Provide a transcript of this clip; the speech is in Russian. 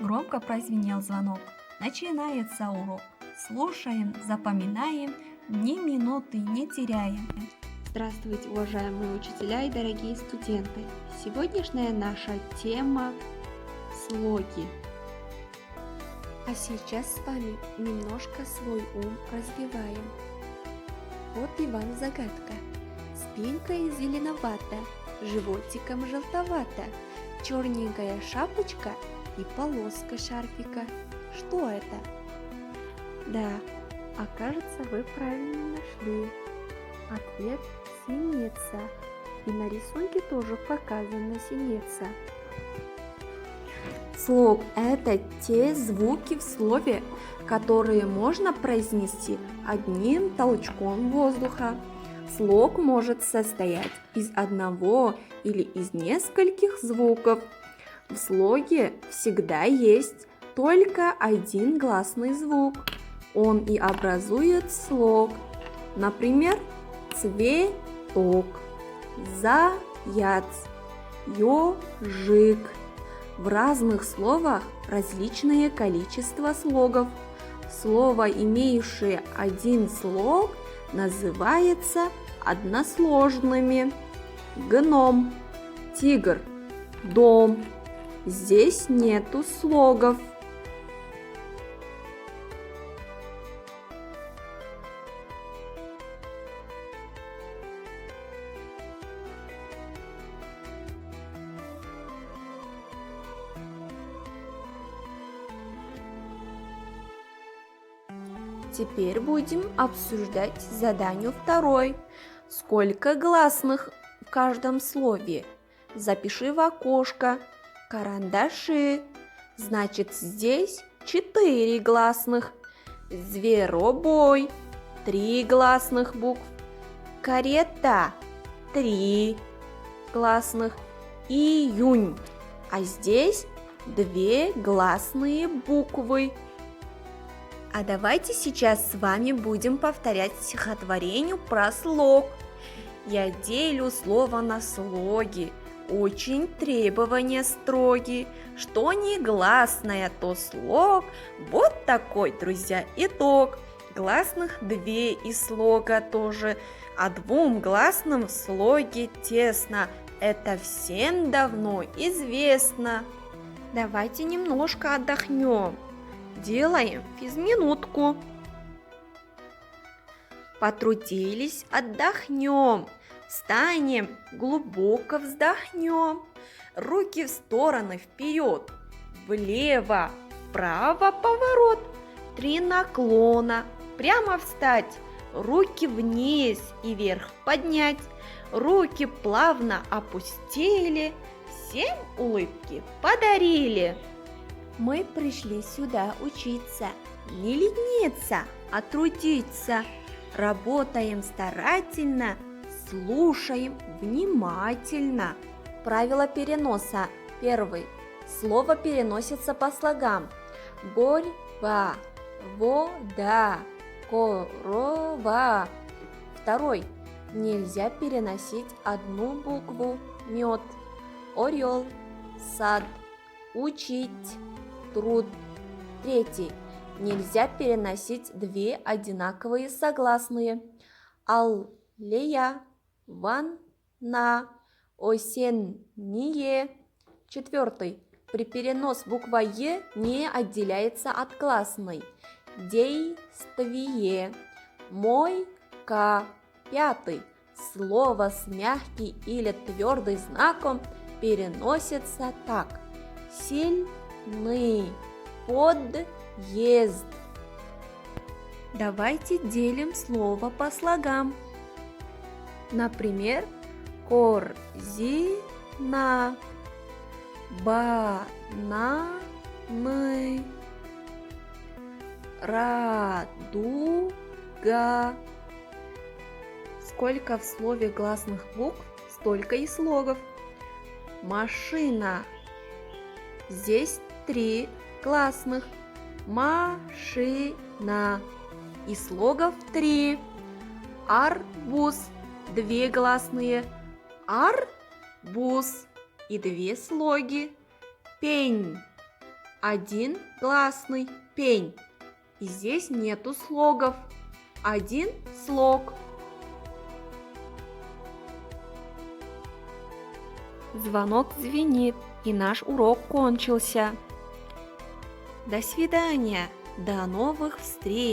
Громко прозвенел звонок. Начинается урок. Слушаем, запоминаем, ни минуты не теряем. Здравствуйте, уважаемые учителя и дорогие студенты! Сегодняшняя наша тема – слоги. А сейчас с вами немножко свой ум развиваем. Вот и вам загадка. Спинка зеленовата, животиком желтовата, черненькая шапочка и полоска шарфика. Что это? Да, окажется, вы правильно нашли. Ответ – синица. И на рисунке тоже показана синица. Слог – это те звуки в слове, которые можно произнести одним толчком воздуха. Слог может состоять из одного или из нескольких звуков. В слоге всегда есть только один гласный звук. Он и образует слог. Например, цветок, заяц, ежик. В разных словах различное количество слогов. Слово, имеющее один слог, называется односложными. Гном, тигр, дом. Здесь нету слогов. Теперь будем обсуждать задание второе. Сколько гласных в каждом слове? Запиши в окошко. Карандаши. Значит, здесь 4 гласных. Зверобой. 3 гласных букв. Карета. 3 гласных. Июнь. А здесь 2 гласные буквы. А давайте сейчас с вами будем повторять стихотворение про слог. Я делю слово на слоги, очень требования строги. Что не гласное, то слог. Вот такой, друзья, итог. Гласных 2 из слога тоже, а 2 гласным в слоге тесно. Это всем давно известно. Давайте немножко отдохнем. Делаем физминутку. Потрудились, отдохнем. Встанем, глубоко вздохнем. Руки в стороны вперед, влево, вправо поворот. 3 наклона, прямо встать. Руки вниз и вверх поднять. Руки плавно опустили. Всем улыбки подарили. Мы пришли сюда учиться, не лениться, а трудиться. Работаем старательно, слушаем внимательно. Правило переноса. 1. Слово переносится по слогам. Борьба, вода, корова. 2. Нельзя переносить одну букву. Мед, орел, сад, учить. Труд. 3. Нельзя переносить 2 одинаковые согласные. Аллея, ванна, осенние. 4. При перенос буква Е не отделяется от гласной. Действие. Мойка. 5. Слово с мягким или твердым знаком переносится так. Сильный. Подъезд. Давайте делим слово по слогам. Например, корзина, бананы, радуга. Сколько в слове гласных букв, столько и слогов. Машина. Здесь 3 гласных. Машина. И слогов 3. Арбуз. 2 гласные. Арбуз. И 2 слоги. Пень. Один гласный пень. И здесь нету слогов. Один слог. Звонок звенит, и наш урок кончился. До свидания, до новых встреч!